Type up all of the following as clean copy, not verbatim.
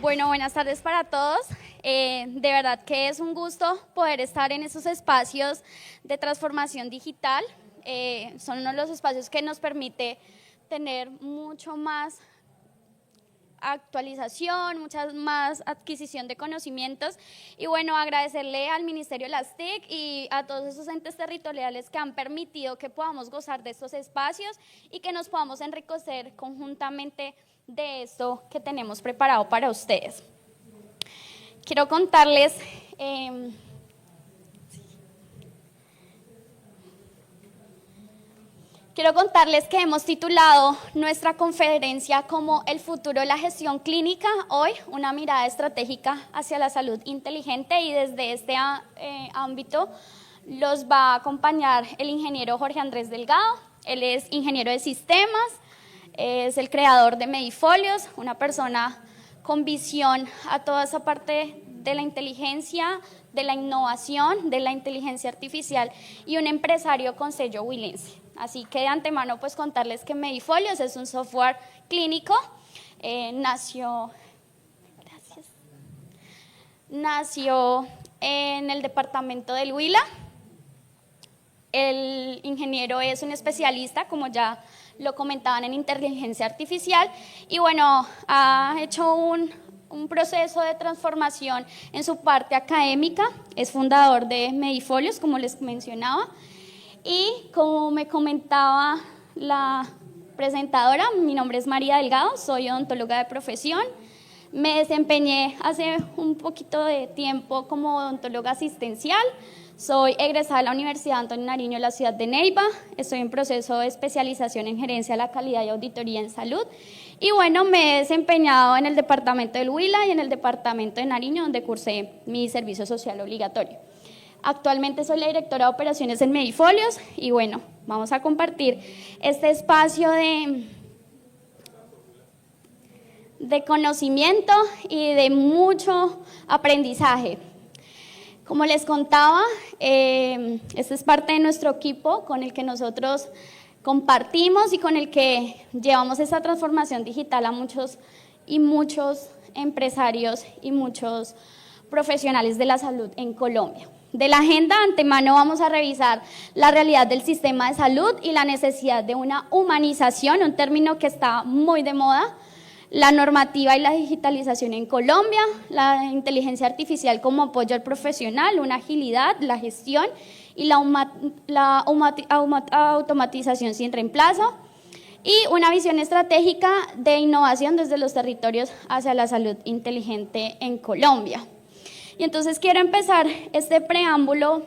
Bueno, buenas tardes para todos. De verdad que es un gusto poder estar en esos espacios de transformación digital. Son uno de los espacios que nos permite tener mucho más actualización, mucha más adquisición de conocimientos y bueno, agradecerle al Ministerio de las TIC y a todos esos entes territoriales que han permitido que podamos gozar de estos espacios y que nos podamos enriquecer conjuntamente de esto que tenemos preparado para ustedes. Quiero contarles que hemos titulado nuestra conferencia como El futuro de la gestión clínica, hoy una mirada estratégica hacia la salud inteligente, y desde este ámbito los va a acompañar el ingeniero Jorge Andrés Delgado. Él es ingeniero de sistemas, es el creador de Medifolios, una persona con visión a toda esa parte de la inteligencia, de la innovación, de la inteligencia artificial, y un empresario con sello Wilense. Así que de antemano pues contarles que Medifolios es un software clínico, nació en el departamento del Huila. El ingeniero es un especialista, como ya lo comentaban, en inteligencia artificial, y bueno, ha hecho un proceso de transformación en su parte académica, es fundador de Medifolios, como les mencionaba, y como me comentaba la presentadora, mi nombre es María Delgado, soy odontóloga de profesión. Me desempeñé hace un poquito de tiempo como odontóloga asistencial. Soy egresada de la Universidad Antonio Nariño de la ciudad de Neiva. Estoy en proceso de especialización en gerencia de la calidad y auditoría en salud. Y bueno, me he desempeñado en el departamento del Huila y en el departamento de Nariño, donde cursé mi servicio social obligatorio. Actualmente soy la directora de operaciones en Medifolios y bueno, vamos a compartir este espacio de conocimiento y de mucho aprendizaje. Como les contaba, este es parte de nuestro equipo con el que nosotros compartimos y con el que llevamos esta transformación digital a muchos empresarios y muchos profesionales de la salud en Colombia. De la agenda, antemano vamos a revisar la realidad del sistema de salud y la necesidad de una humanización, un término que está muy de moda, la normativa y la digitalización en Colombia, la inteligencia artificial como apoyo al profesional, una agilidad, la gestión y la automatización sin reemplazo, y una visión estratégica de innovación desde los territorios hacia la salud inteligente en Colombia. Y entonces quiero empezar este preámbulo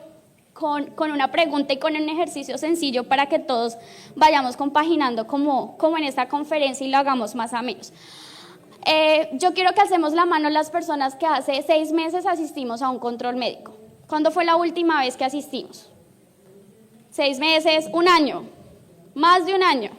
con una pregunta y con un ejercicio sencillo para que todos vayamos compaginando como en esta conferencia y lo hagamos más a menos. Yo quiero que alcemos la mano las personas que hace 6 meses asistimos a un control médico. ¿Cuándo fue la última vez que asistimos? 6 meses, 1 año, más de 1 año.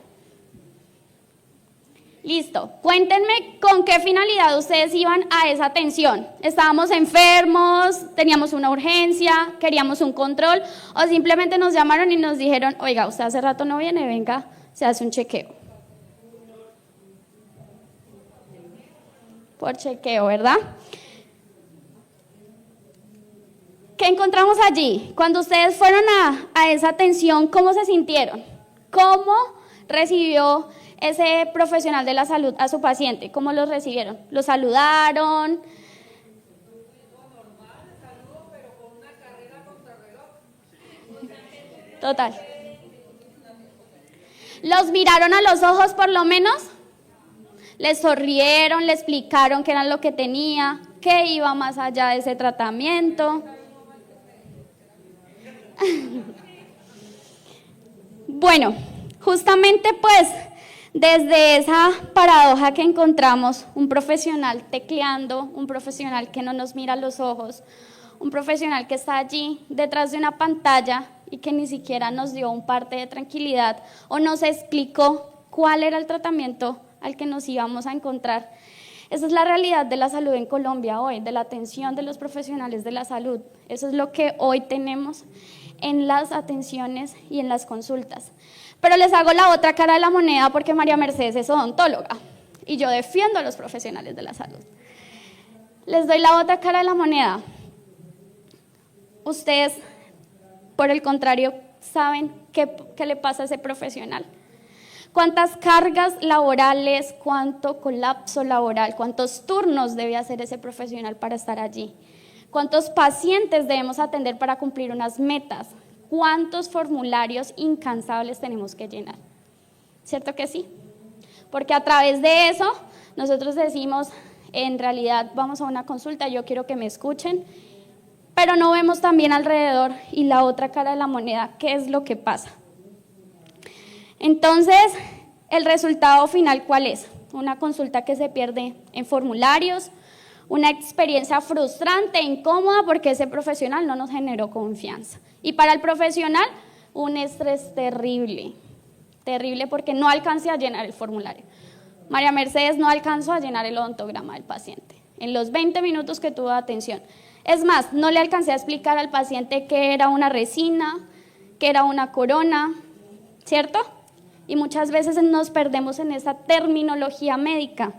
Listo, cuéntenme con qué finalidad ustedes iban a esa atención. ¿Estábamos enfermos, teníamos una urgencia, queríamos un control o simplemente nos llamaron y nos dijeron, oiga, usted hace rato no viene, venga, se hace un chequeo? Por chequeo, ¿verdad? ¿Qué encontramos allí? Cuando ustedes fueron a esa atención, ¿cómo se sintieron? ¿Cómo recibió ese profesional de la salud a su paciente? ¿Cómo los recibieron? ¿Los saludaron? Total. ¿Los miraron a los ojos por lo menos? ¿Les sonrieron? ¿Le explicaron qué era lo que tenía? ¿Qué iba más allá de ese tratamiento? Bueno, justamente pues desde esa paradoja que encontramos, un profesional tecleando, un profesional que no nos mira a los ojos, un profesional que está allí detrás de una pantalla y que ni siquiera nos dio un parte de tranquilidad o nos explicó cuál era el tratamiento al que nos íbamos a encontrar. Esa es la realidad de la salud en Colombia hoy, de la atención de los profesionales de la salud. Eso es lo que hoy tenemos en las atenciones y en las consultas. Pero les hago la otra cara de la moneda porque María Mercedes es odontóloga y yo defiendo a los profesionales de la salud. Les doy la otra cara de la moneda. Ustedes, por el contrario, saben qué le pasa a ese profesional. ¿Cuántas cargas laborales, cuánto colapso laboral, cuántos turnos debe hacer ese profesional para estar allí? ¿Cuántos pacientes debemos atender para cumplir unas metas? ¿Cuántos formularios incansables tenemos que llenar? ¿Cierto que sí? Porque a través de eso nosotros decimos, en realidad vamos a una consulta, yo quiero que me escuchen, pero no vemos también alrededor y la otra cara de la moneda, ¿qué es lo que pasa? Entonces, el resultado final, ¿cuál es? Una consulta que se pierde en formularios, una experiencia frustrante e incómoda porque ese profesional no nos generó confianza. Y para el profesional, un estrés terrible, terrible porque no alcancé a llenar el formulario. María Mercedes no alcanzó a llenar el odontograma del paciente en los 20 minutos que tuvo de atención. Es más, no le alcancé a explicar al paciente qué era una resina, qué era una corona, ¿cierto? Y muchas veces nos perdemos en esa terminología médica.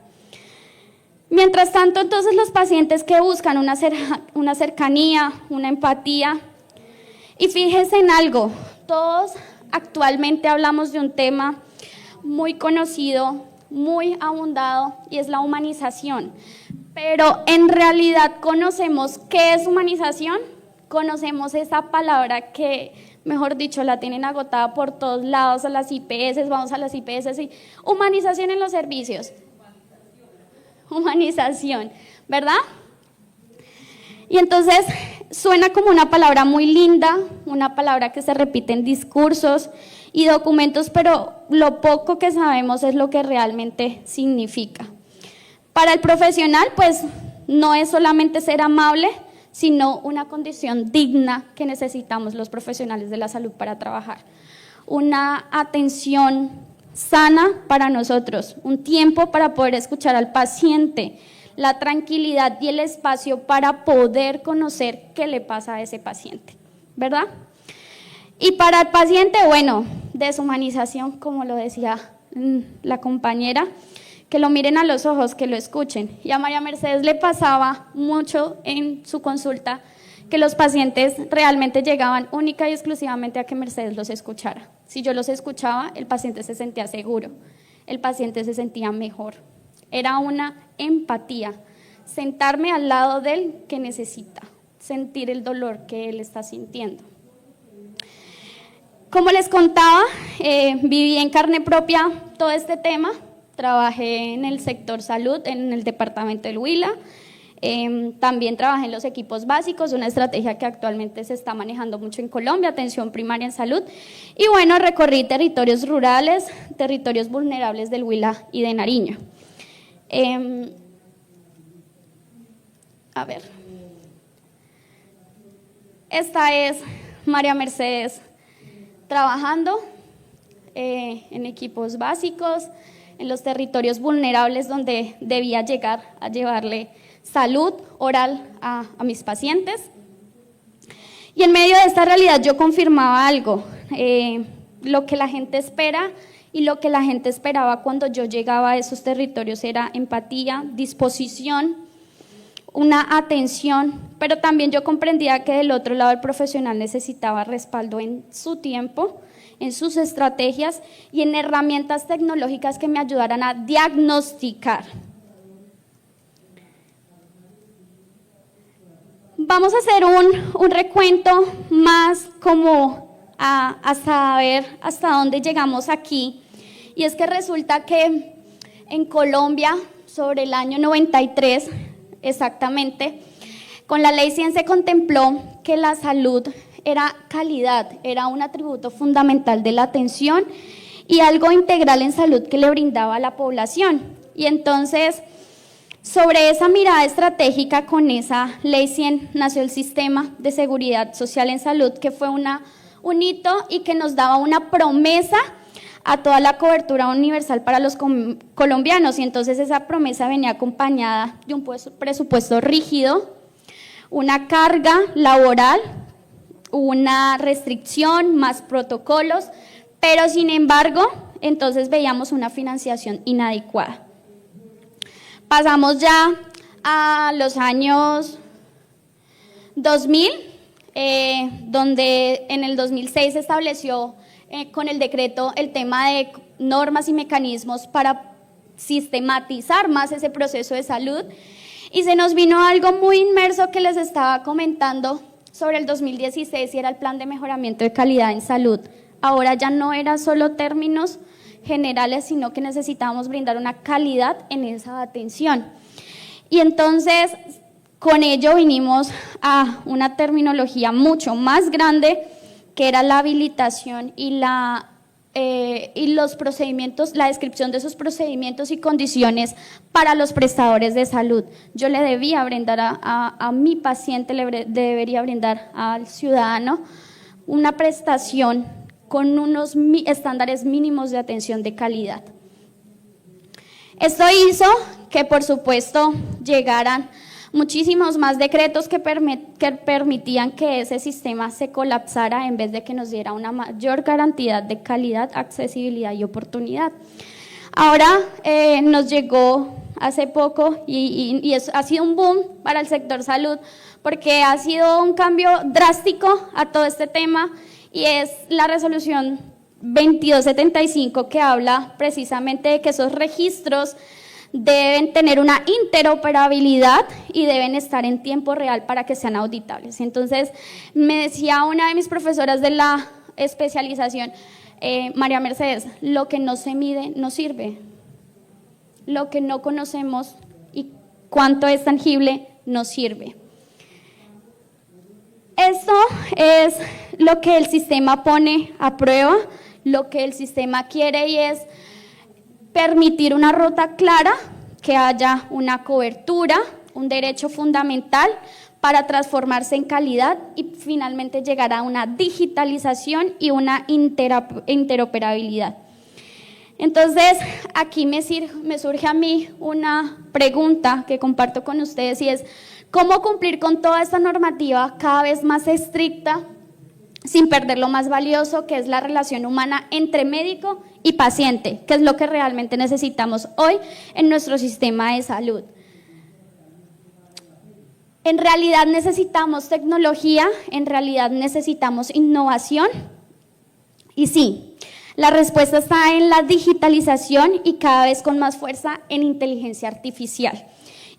Mientras tanto, entonces los pacientes que buscan una cercanía, una empatía, y fíjense en algo, todos actualmente hablamos de un tema muy conocido, muy abundado, y es la humanización. Pero en realidad conocemos qué es humanización, conocemos esa palabra que, mejor dicho, la tienen agotada por todos lados, a las IPS, vamos a las IPS, y humanización en los servicios. Humanización, ¿verdad? Y entonces suena como una palabra muy linda, una palabra que se repite en discursos y documentos, pero lo poco que sabemos es lo que realmente significa. Para el profesional, pues, no es solamente ser amable, sino una condición digna que necesitamos los profesionales de la salud para trabajar. Una atención sana para nosotros, un tiempo para poder escuchar al paciente, la tranquilidad y el espacio para poder conocer qué le pasa a ese paciente, ¿verdad? Y para el paciente, bueno, deshumanización, como lo decía la compañera, que lo miren a los ojos, que lo escuchen. Y a María Mercedes le pasaba mucho en su consulta que los pacientes realmente llegaban única y exclusivamente a que Mercedes los escuchara. Si yo los escuchaba, el paciente se sentía seguro, el paciente se sentía mejor. Era una empatía, sentarme al lado de él que necesita, sentir el dolor que él está sintiendo. Como les contaba, viví en carne propia todo este tema. Trabajé en el sector salud, en el departamento del Huila. También trabajé en los equipos básicos, una estrategia que actualmente se está manejando mucho en Colombia, atención primaria en salud. Y bueno, recorrí territorios rurales, territorios vulnerables del Huila y de Nariño. A ver. Esta es María Mercedes trabajando en equipos básicos, en los territorios vulnerables donde debía llegar a llevarle salud oral a mis pacientes. Y en medio de esta realidad yo confirmaba algo, lo que la gente espera y lo que la gente esperaba cuando yo llegaba a esos territorios era empatía, disposición, una atención, pero también yo comprendía que del otro lado el profesional necesitaba respaldo en su tiempo, en sus estrategias y en herramientas tecnológicas que me ayudaran a diagnosticar. Vamos a hacer un recuento más como a saber hasta dónde llegamos aquí. Y es que resulta que en Colombia, sobre el año 93, exactamente, con la Ley 100 se contempló que la salud era calidad, era un atributo fundamental de la atención y algo integral en salud que le brindaba a la población. Y entonces, sobre esa mirada estratégica, con esa Ley 100 nació el Sistema de Seguridad Social en Salud, que fue un hito y que nos daba una promesa a toda la cobertura universal para los colombianos. Y entonces esa promesa venía acompañada de un presupuesto rígido, una carga laboral, una restricción, más protocolos, pero sin embargo, entonces veíamos una financiación inadecuada. Pasamos ya a los años 2000, donde en el 2006 se estableció con el decreto el tema de normas y mecanismos para sistematizar más ese proceso de salud, y se nos vino algo muy inmerso que les estaba comentando sobre el 2016 y era el plan de mejoramiento de calidad en salud. Ahora ya no era solo términos generales, sino que necesitábamos brindar una calidad en esa atención. Y entonces, con ello vinimos a una terminología mucho más grande, que era la habilitación y los procedimientos, la descripción de esos procedimientos y condiciones para los prestadores de salud. Yo le debía brindar a mi paciente, le debería brindar al ciudadano una prestación con unos estándares mínimos de atención de calidad. Esto hizo que, por supuesto, llegaran muchísimos más decretos que permitían que ese sistema se colapsara en vez de que nos diera una mayor garantía de calidad, accesibilidad y oportunidad. Ahora nos llegó hace poco y ha sido un boom para el sector salud, porque ha sido un cambio drástico a todo este tema, y es la resolución 2275, que habla precisamente de que esos registros deben tener una interoperabilidad y deben estar en tiempo real para que sean auditables. Entonces, me decía una de mis profesoras de la especialización, María Mercedes, lo que no se mide no sirve, lo que no conocemos y cuánto es tangible no sirve. Esto es lo que el sistema pone a prueba, lo que el sistema quiere, y es permitir una ruta clara, que haya una cobertura, un derecho fundamental para transformarse en calidad y finalmente llegar a una digitalización y una interoperabilidad. Entonces, aquí me surge a mí una pregunta que comparto con ustedes, y es ¿cómo cumplir con toda esta normativa cada vez más estricta sin perder lo más valioso, que es la relación humana entre médico y paciente, que es lo que realmente necesitamos hoy en nuestro sistema de salud? En realidad necesitamos tecnología, en realidad necesitamos innovación, y sí, la respuesta está en la digitalización y cada vez con más fuerza en inteligencia artificial.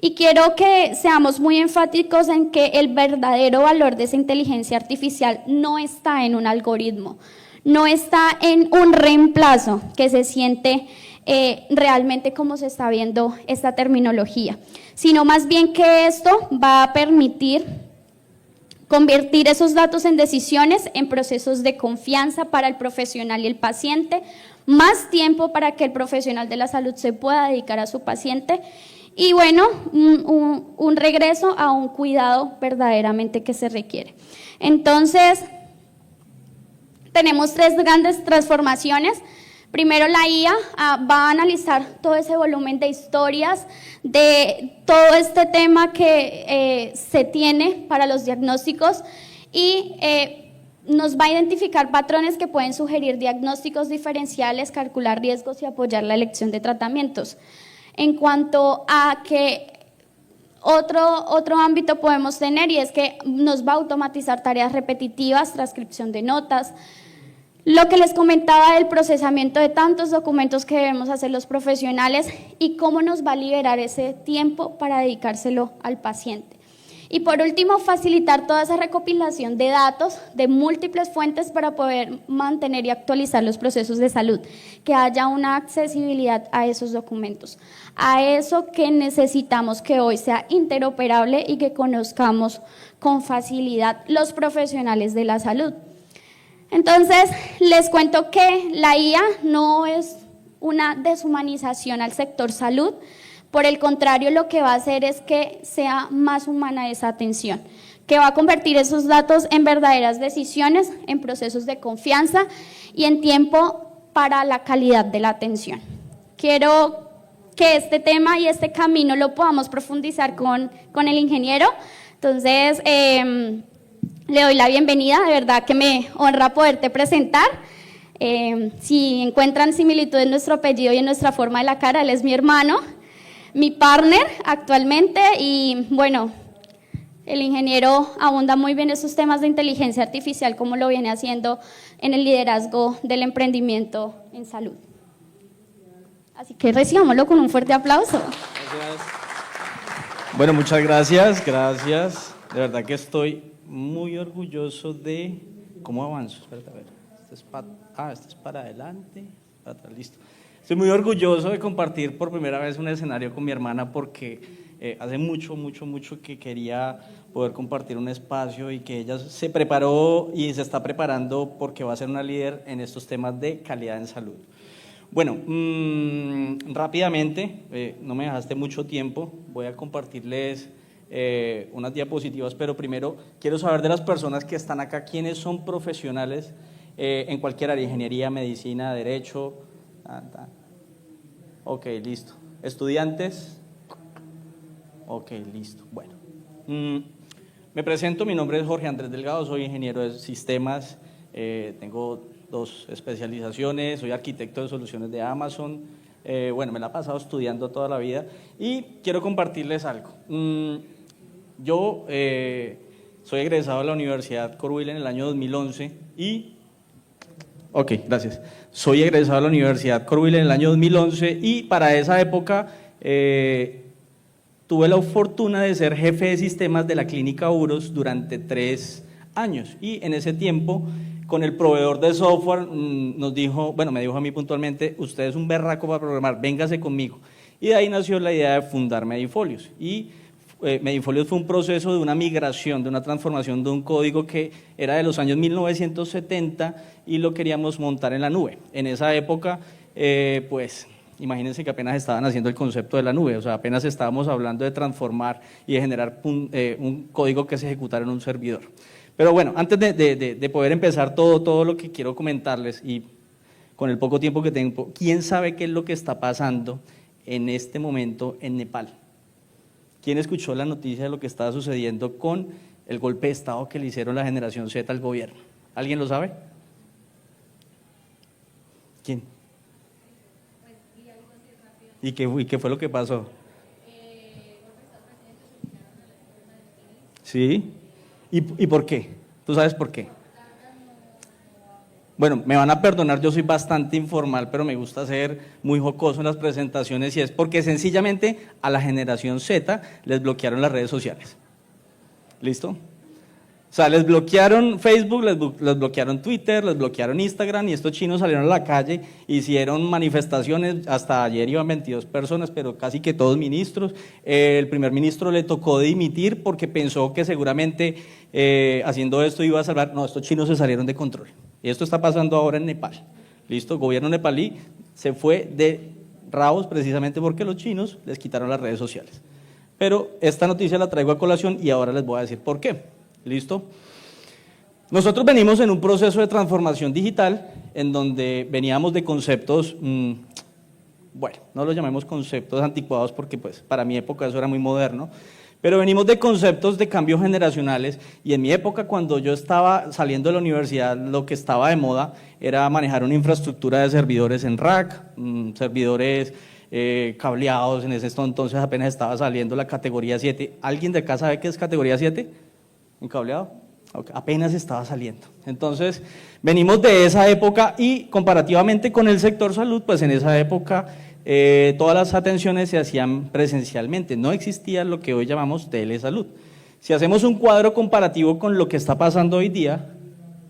Y quiero que seamos muy enfáticos en que el verdadero valor de esa inteligencia artificial no está en un algoritmo, no está en un reemplazo que se siente realmente como se está viendo esta terminología, sino más bien que esto va a permitir convertir esos datos en decisiones, en procesos de confianza para el profesional y el paciente, más tiempo para que el profesional de la salud se pueda dedicar a su paciente, y bueno, un regreso a un cuidado verdaderamente que se requiere. Entonces, tenemos tres grandes transformaciones. Primero, la IA va a analizar todo ese volumen de historias, de todo este tema que se tiene para los diagnósticos, y nos va a identificar patrones que pueden sugerir diagnósticos diferenciales, calcular riesgos y apoyar la elección de tratamientos. En cuanto a que otro ámbito podemos tener, y es que nos va a automatizar tareas repetitivas, transcripción de notas, lo que les comentaba del procesamiento de tantos documentos que debemos hacer los profesionales, y cómo nos va a liberar ese tiempo para dedicárselo al paciente. Y por último, facilitar toda esa recopilación de datos de múltiples fuentes para poder mantener y actualizar los procesos de salud, que haya una accesibilidad a esos documentos, a eso que necesitamos que hoy sea interoperable y que conozcamos con facilidad los profesionales de la salud. Entonces, les cuento que la IA no es una deshumanización al sector salud. Por el contrario, lo que va a hacer es que sea más humana esa atención, que va a convertir esos datos en verdaderas decisiones, en procesos de confianza y en tiempo para la calidad de la atención. Quiero que este tema y este camino lo podamos profundizar con el ingeniero. Entonces, le doy la bienvenida, de verdad que me honra poderte presentar. Si encuentran similitud en nuestro apellido y en nuestra forma de la cara, él es mi hermano. mi partner actualmente y bueno, el ingeniero abunda muy bien en esos temas de inteligencia artificial como lo viene haciendo en el liderazgo del emprendimiento en salud. Así que recibámoslo con un fuerte aplauso. Gracias. Bueno, muchas gracias, gracias. De verdad que estoy muy orgulloso de cómo avanzo. Espérate, a ver. Este es para adelante, para atrás, listo. Estoy muy orgulloso de compartir por primera vez un escenario con mi hermana porque hace mucho que quería poder compartir un espacio y que ella se preparó y se está preparando porque va a ser una líder en estos temas de calidad en salud. Bueno, rápidamente, no me dejaste mucho tiempo, voy a compartirles unas diapositivas, pero primero quiero saber de las personas que están acá, quiénes son profesionales en cualquier área, ingeniería, medicina, derecho. Ok, listo. ¿Estudiantes? Ok, listo. Bueno, me presento, mi nombre es Jorge Andrés Delgado, soy ingeniero de sistemas, tengo 2 especializaciones, soy arquitecto de soluciones de Amazon, bueno, me la he pasado estudiando toda la vida y quiero compartirles algo. Yo soy egresado de la Universidad Corwil en el año 2011 y... Ok, gracias. Soy egresado de la Universidad Corwil en el año 2011 y para esa época tuve la fortuna de ser jefe de sistemas de la clínica UROS durante 3 años y en ese tiempo con el proveedor de software nos dijo, bueno, me dijo a mí puntualmente, usted es un berraco para programar, véngase conmigo. Y de ahí nació la idea de fundar Medifolios y Medifolios fue un proceso de una migración, de una transformación de un código que era de los años 1970 y lo queríamos montar en la nube. En esa época, pues, imagínense que apenas estaban haciendo el concepto de la nube, o sea, apenas estábamos hablando de transformar y de generar un código que se ejecutara en un servidor. Pero bueno, antes de poder empezar todo lo que quiero comentarles y con el poco tiempo que tengo, ¿quién sabe qué es lo que está pasando en este momento en Nepal? ¿Quién escuchó la noticia de lo que estaba sucediendo con el golpe de Estado que le hicieron la generación Z al gobierno? ¿Alguien lo sabe? ¿Quién? ¿Y qué fue lo que pasó? ¿Sí? ¿Y por qué? ¿Tú sabes por qué? Bueno, me van a perdonar, yo soy bastante informal, pero me gusta ser muy jocoso en las presentaciones y es porque sencillamente a la generación Z les bloquearon las redes sociales. ¿Listo? O sea, les bloquearon Facebook, les bloquearon Twitter, les bloquearon Instagram y estos chinos salieron a la calle, hicieron manifestaciones, hasta ayer iban 22 personas, pero casi que todos ministros. El primer ministro le tocó dimitir porque pensó que seguramente haciendo esto iba a salvar. No, estos chinos se salieron de control. Y esto está pasando ahora en Nepal. ¿Listo? El gobierno nepalí se fue de rabos precisamente porque los chinos les quitaron las redes sociales. Pero esta noticia la traigo a colación y ahora les voy a decir por qué. ¿Listo? Nosotros venimos en un proceso de transformación digital en donde veníamos de conceptos, bueno, no los llamemos conceptos anticuados porque pues para mi época eso era muy moderno, pero venimos de conceptos de cambios generacionales y en mi época cuando yo estaba saliendo de la universidad lo que estaba de moda era manejar una infraestructura de servidores en rack, servidores cableados, en ese entonces apenas estaba saliendo la categoría 7. ¿Alguien de acá sabe qué es categoría 7? ¿En cableado? Okay. Apenas estaba saliendo. Entonces, venimos de esa época y comparativamente con el sector salud, pues en esa época todas las atenciones se hacían presencialmente, no existía lo que hoy llamamos telesalud. Si hacemos un cuadro comparativo con lo que está pasando hoy día,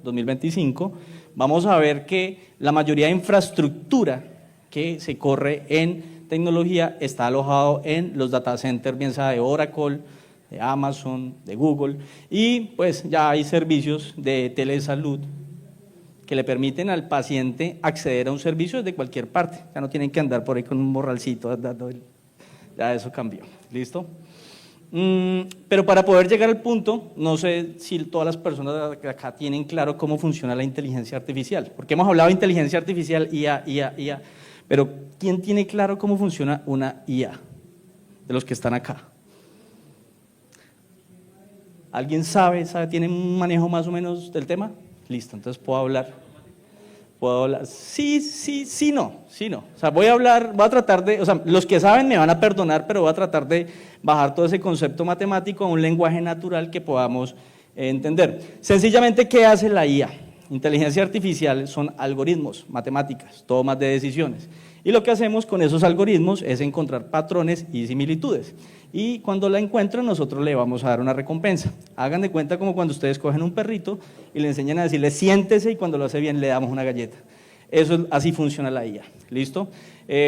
2025, vamos a ver que la mayoría de infraestructura que se corre en tecnología está alojado en los data centers, bien sea de Oracle, de Amazon, de Google, y pues ya hay servicios de telesalud que le permiten al paciente acceder a un servicio desde cualquier parte, ya no tienen que andar por ahí con un morralcito, ya eso cambió, ¿listo? Pero para poder llegar al punto, no sé si todas las personas de acá tienen claro cómo funciona la inteligencia artificial, porque hemos hablado de inteligencia artificial, IA, pero ¿quién tiene claro cómo funciona una IA de los que están acá? ¿Alguien sabe, tiene un manejo más o menos del tema? Listo, entonces puedo ¿Puedo hablar? Sí, no. O sea, voy a tratar de, o sea, los que saben me van a perdonar, pero voy a tratar de bajar todo ese concepto matemático a un lenguaje natural que podamos entender. Sencillamente, ¿qué hace la IA? Inteligencia artificial son algoritmos, matemáticas, tomas de decisiones. Y lo que hacemos con esos algoritmos es encontrar patrones y similitudes. Y cuando la encuentran, nosotros le vamos a dar una recompensa. Hagan de cuenta como cuando ustedes cogen un perrito y le enseñan a decirle siéntese y cuando lo hace bien le damos una galleta. Así funciona la IA, ¿listo?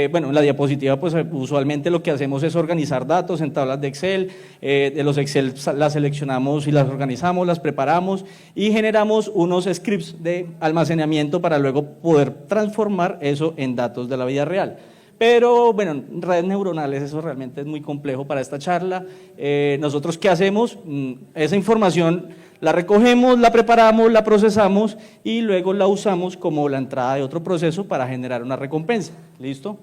Bueno, en la diapositiva pues usualmente lo que hacemos es organizar datos en tablas de Excel, de los Excel las seleccionamos y las organizamos, las preparamos y generamos unos scripts de almacenamiento para luego poder transformar eso en datos de la vida real. Pero bueno, redes neuronales, eso realmente es muy complejo para esta charla. Nosotros, ¿qué hacemos? Esa información la recogemos, la preparamos, la procesamos y luego la usamos como la entrada de otro proceso para generar una recompensa, ¿listo?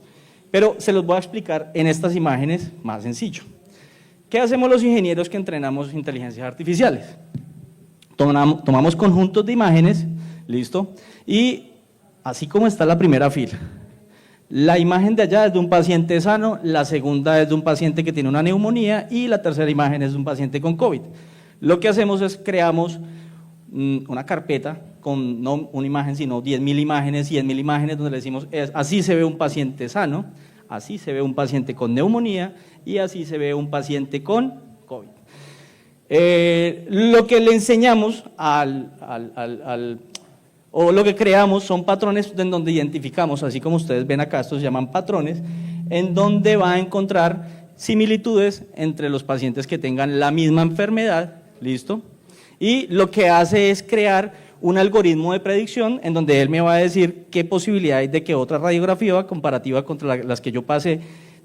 Pero se los voy a explicar en estas imágenes más sencillo. ¿Qué hacemos los ingenieros que entrenamos inteligencias artificiales? Tomamos conjuntos de imágenes, ¿listo? Y así como está la primera fila, la imagen de allá es de un paciente sano, la segunda es de un paciente que tiene una neumonía y la tercera imagen es de un paciente con COVID. Lo que hacemos es creamos una carpeta con no una imagen, sino 10.000 imágenes, 100.000 imágenes, donde le decimos, así se ve un paciente sano, así se ve un paciente con neumonía y así se ve un paciente con COVID. Lo que le enseñamos o lo que creamos son patrones en donde identificamos, así como ustedes ven acá, estos se llaman patrones, en donde va a encontrar similitudes entre los pacientes que tengan la misma enfermedad, ¿listo? Y lo que hace es crear un algoritmo de predicción en donde él me va a decir qué posibilidad hay de que otra radiografía comparativa contra las que yo pasé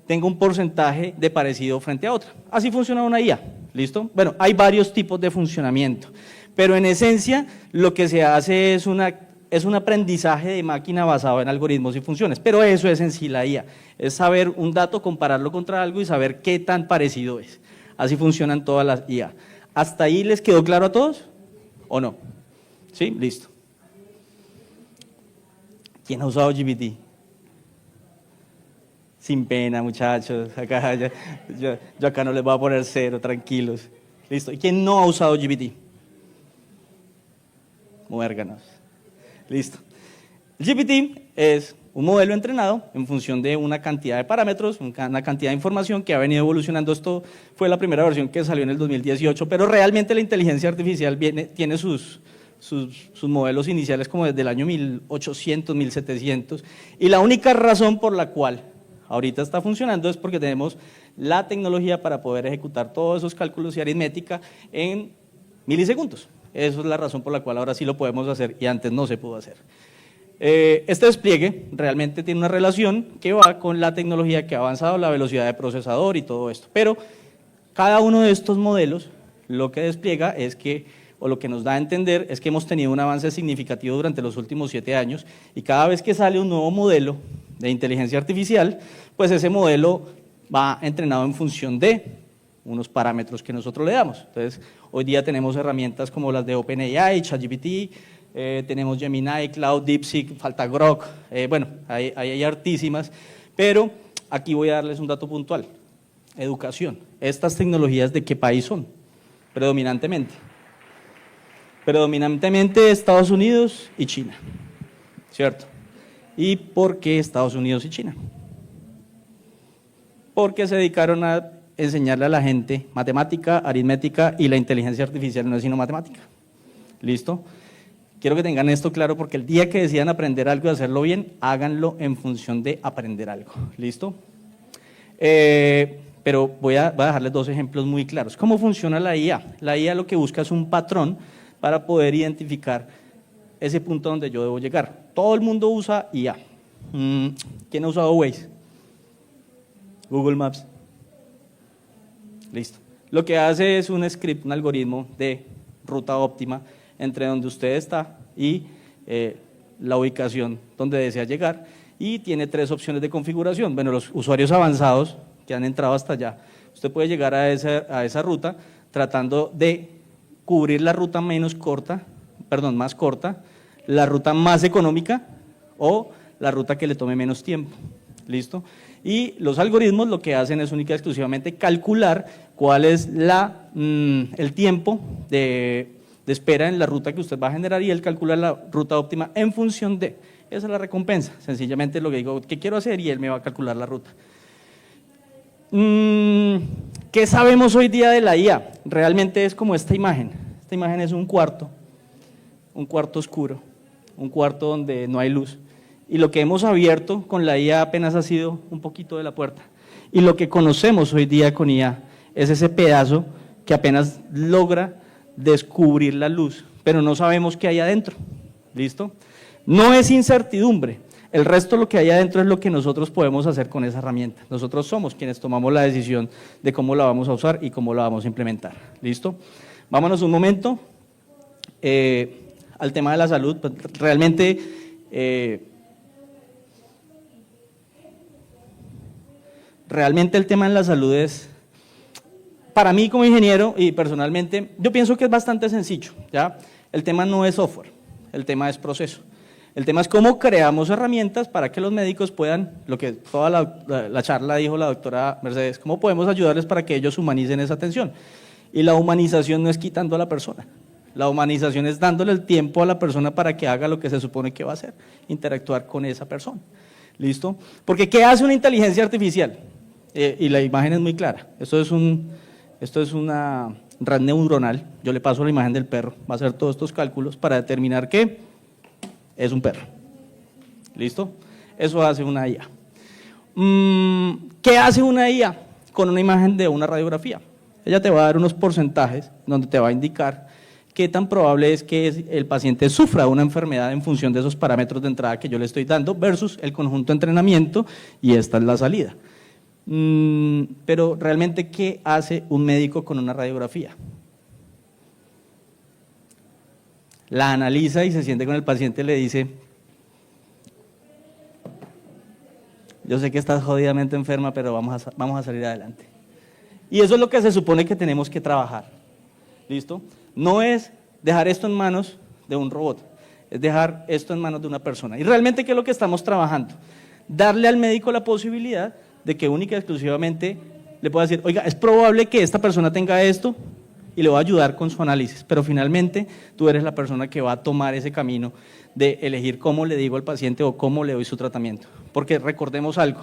tenga un porcentaje de parecido frente a otra. Así funciona una IA, ¿listo? Bueno, hay varios tipos de funcionamiento, pero en esencia lo que se hace es un aprendizaje de máquina basado en algoritmos y funciones, pero eso es en sí la IA, es saber un dato, compararlo contra algo y saber qué tan parecido es. Así funcionan todas las IA. ¿Hasta ahí les quedó claro a todos? ¿O no? ¿Sí? Listo. ¿Quién ha usado GPT? Sin pena, muchachos. Acá, yo acá no les voy a poner 0, tranquilos. Listo. ¿Y quién no ha usado GPT? Muérganos. Listo. El GPT es un modelo entrenado en función de una cantidad de parámetros, una cantidad de información que ha venido evolucionando. Esto fue la primera versión que salió en el 2018, pero realmente la inteligencia artificial tiene sus modelos iniciales como desde el año 1800, 1700, y la única razón por la cual ahorita está funcionando es porque tenemos la tecnología para poder ejecutar todos esos cálculos y aritmética en milisegundos. Esa es la razón por la cual ahora sí lo podemos hacer y antes no se pudo hacer. Este despliegue realmente tiene una relación que va con la tecnología que ha avanzado, la velocidad de procesador y todo esto, pero cada uno de estos modelos lo que despliega es que, o lo que nos da a entender es que hemos tenido un avance significativo durante los últimos 7 años y cada vez que sale un nuevo modelo de inteligencia artificial, pues ese modelo va entrenado en función de unos parámetros que nosotros le damos. Entonces, hoy día tenemos herramientas como las de OpenAI, ChatGPT, tenemos Gemini, Cloud, DeepSeek, falta Grok, bueno, hay hartísimas, pero aquí voy a darles un dato puntual. Educación. ¿Estas tecnologías de qué país son? Predominantemente Estados Unidos y China, ¿cierto? ¿Y por qué Estados Unidos y China? Porque se dedicaron a enseñarle a la gente matemática, aritmética y la inteligencia artificial no es sino matemática. ¿Listo? Quiero que tengan esto claro porque el día que decidan aprender algo y hacerlo bien, háganlo en función de aprender algo. ¿Listo? Pero voy a dejarles 2 ejemplos muy claros. ¿Cómo funciona la IA? La IA lo que busca es un patrón para poder identificar ese punto donde yo debo llegar. Todo el mundo usa IA. ¿Quién ha usado Waze? Google Maps. Listo. Lo que hace es un script, un algoritmo de ruta óptima entre donde usted está y la ubicación donde desea llegar, y tiene 3 opciones de configuración. Bueno, los usuarios avanzados que han entrado hasta allá, usted puede llegar a esa ruta tratando de cubrir la ruta más corta, la ruta más económica, o la ruta que le tome menos tiempo. ¿Listo? Y los algoritmos lo que hacen es única y exclusivamente calcular cuál es el tiempo de espera en la ruta que usted va a generar, y él calcula la ruta óptima en función de. Esa es la recompensa, sencillamente lo que digo, ¿qué quiero hacer? Y él me va a calcular la ruta. ¿Qué sabemos hoy día de la IA? Realmente es como esta imagen. Esta imagen es un cuarto oscuro, un cuarto donde no hay luz. Y lo que hemos abierto con la IA apenas ha sido un poquito de la puerta. Y lo que conocemos hoy día con IA es ese pedazo que apenas logra descubrir la luz, pero no sabemos qué hay adentro. ¿Listo? No es incertidumbre. El resto, lo que hay adentro, es lo que nosotros podemos hacer con esa herramienta. Nosotros somos quienes tomamos la decisión de cómo la vamos a usar y cómo la vamos a implementar. ¿Listo? Vámonos un momento al tema de la salud. Realmente el tema en la salud es, para mí como ingeniero y personalmente, yo pienso que es bastante sencillo, ¿ya? El tema no es software, el tema es proceso. El tema es cómo creamos herramientas para que los médicos puedan, lo que toda la charla dijo la doctora Mercedes, cómo podemos ayudarles para que ellos humanicen esa atención. Y la humanización no es quitando a la persona, la humanización es dándole el tiempo a la persona para que haga lo que se supone que va a hacer, interactuar con esa persona. ¿Listo? Porque ¿qué hace una inteligencia artificial? Y la imagen es muy clara. Esto es una red neuronal. Yo le paso la imagen del perro, va a hacer todos estos cálculos para determinar que es un perro. ¿Listo? Eso hace una IA. ¿Qué hace una IA con una imagen de una radiografía? Ella te va a dar unos porcentajes donde te va a indicar qué tan probable es que el paciente sufra una enfermedad en función de esos parámetros de entrada que yo le estoy dando versus el conjunto de entrenamiento, y esta es la salida. Pero realmente, ¿qué hace un médico con una radiografía? La analiza y se siente con el paciente y le dice: yo sé que estás jodidamente enferma, pero vamos a salir adelante. Y eso es lo que se supone que tenemos que trabajar. ¿Listo? No es dejar esto en manos de un robot, es dejar esto en manos de una persona. Y realmente, ¿qué es lo que estamos trabajando? Darle al médico la posibilidad de que única y exclusivamente le pueda decir: oiga, es probable que esta persona tenga esto, y le va a ayudar con su análisis, pero finalmente tú eres la persona que va a tomar ese camino de elegir cómo le digo al paciente o cómo le doy su tratamiento. Porque recordemos algo,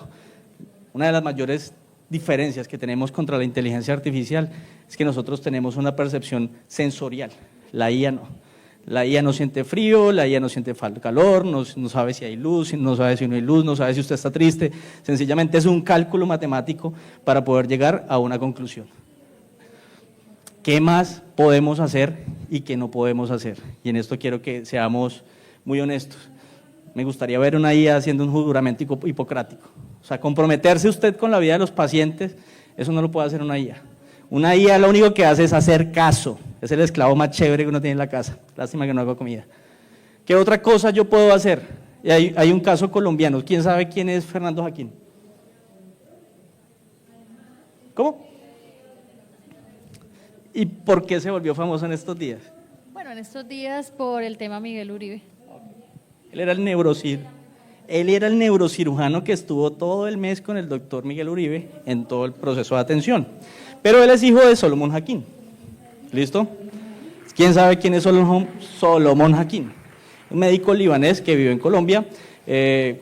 una de las mayores diferencias que tenemos contra la inteligencia artificial es que nosotros tenemos una percepción sensorial, la IA no. La IA no siente frío, la IA no siente calor, no sabe si hay luz, no sabe si no hay luz, no sabe si usted está triste, sencillamente es un cálculo matemático para poder llegar a una conclusión. ¿Qué más podemos hacer y qué no podemos hacer? Y en esto quiero que seamos muy honestos. Me gustaría ver una IA haciendo un juramento hipocrático. O sea, comprometerse usted con la vida de los pacientes, eso no lo puede hacer una IA. Una IA lo único que hace es hacer caso. Es el esclavo más chévere que uno tiene en la casa. Lástima que no hago comida. ¿Qué otra cosa yo puedo hacer? Y hay un caso colombiano. ¿Quién sabe quién es Fernando Jaquín? ¿Cómo? ¿Y por qué se volvió famoso en estos días? Bueno, en estos días por el tema Miguel Uribe. Él era el neurocirujano que estuvo todo el mes con el doctor Miguel Uribe en todo el proceso de atención. Pero él es hijo de Solomon Jaquín. ¿Listo? ¿Quién sabe quién es Solomon Jaquín? Un médico libanés que vive en Colombia,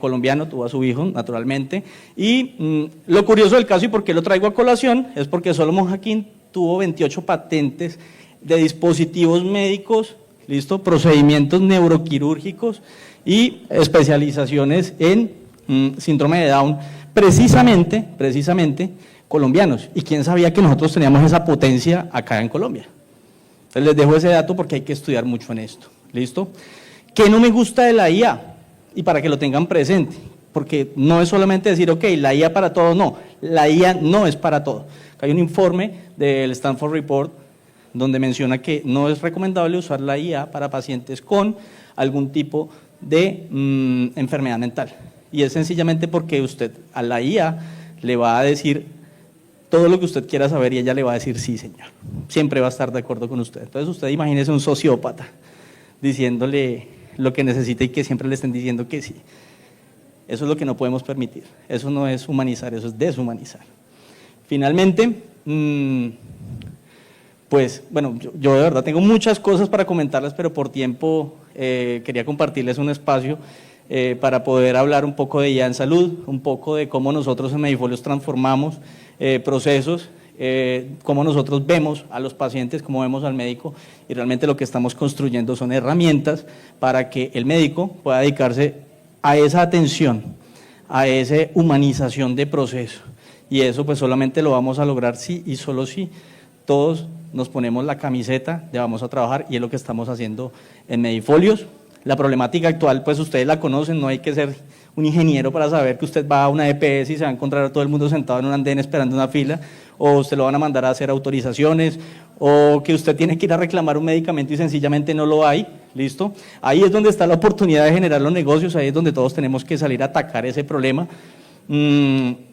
colombiano, tuvo a su hijo, naturalmente. Y lo curioso del caso, y por qué lo traigo a colación, es porque Solomon Jaquín tuvo 28 patentes de dispositivos médicos, ¿listo? Procedimientos neuroquirúrgicos y especializaciones en síndrome de Down, precisamente colombianos. ¿Y quién sabía que nosotros teníamos esa potencia acá en Colombia? Entonces les dejo ese dato porque hay que estudiar mucho en esto, ¿listo? ¿Qué no me gusta de la IA? Y para que lo tengan presente, porque no es solamente decir, ok, la IA para todo, no, la IA no es para todo. Hay un informe del Stanford Report donde menciona que no es recomendable usar la IA para pacientes con algún tipo de enfermedad mental. Y es sencillamente porque usted a la IA le va a decir todo lo que usted quiera saber y ella le va a decir sí, señor. Siempre va a estar de acuerdo con usted. Entonces usted imagínese un sociópata diciéndole lo que necesita y que siempre le estén diciendo que sí. Eso es lo que no podemos permitir. Eso no es humanizar, eso es deshumanizar. Finalmente, pues bueno, yo de verdad tengo muchas cosas para comentarles, pero por tiempo quería compartirles un espacio para poder hablar un poco de IA en salud, un poco de cómo nosotros en Medifolios transformamos procesos, cómo nosotros vemos a los pacientes, cómo vemos al médico, y realmente lo que estamos construyendo son herramientas para que el médico pueda dedicarse a esa atención, a esa humanización de proceso, y eso pues solamente lo vamos a lograr si y solo si todos nos ponemos la camiseta de vamos a trabajar, y es lo que estamos haciendo en Medifolios. La problemática actual, pues ustedes la conocen, no hay que ser un ingeniero para saber que usted va a una EPS y se va a encontrar a todo el mundo sentado en un andén esperando una fila, o usted lo van a mandar a hacer autorizaciones, o que usted tiene que ir a reclamar un medicamento y sencillamente no lo hay, ¿listo? Ahí es donde está la oportunidad de generar los negocios, ahí es donde todos tenemos que salir a atacar ese problema.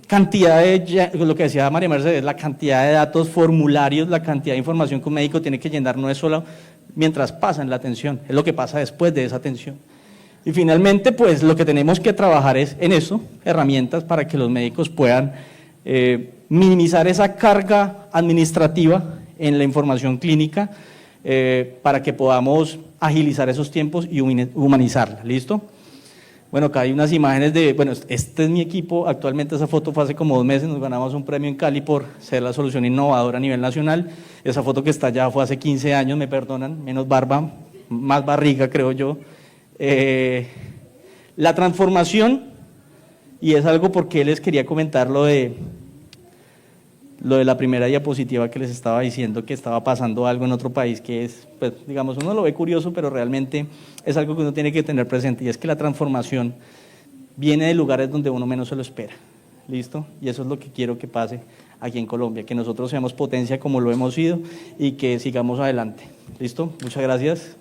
Cantidad de, lo que decía María Mercedes, la cantidad de datos, formularios, la cantidad de información que un médico tiene que llenar no es solo mientras pasa en la atención, es lo que pasa después de esa atención. Y finalmente, pues lo que tenemos que trabajar es en eso, herramientas para que los médicos puedan minimizar esa carga administrativa en la información clínica, para que podamos agilizar esos tiempos y humanizarla, ¿listo? Bueno, acá hay unas imágenes de, bueno, este es mi equipo, actualmente esa foto fue hace como 2 meses, nos ganamos un premio en Cali por ser la solución innovadora a nivel nacional. Esa foto que está allá fue hace 15 años, me perdonan, menos barba, más barriga creo yo. La transformación, y es algo porque les quería comentar lo de la primera diapositiva que les estaba diciendo, que estaba pasando algo en otro país que es, pues digamos, uno lo ve curioso, pero realmente es algo que uno tiene que tener presente, y es que la transformación viene de lugares donde uno menos se lo espera, ¿listo? Y eso es lo que quiero que pase aquí en Colombia, que nosotros seamos potencia como lo hemos sido y que sigamos adelante, ¿listo? Muchas gracias.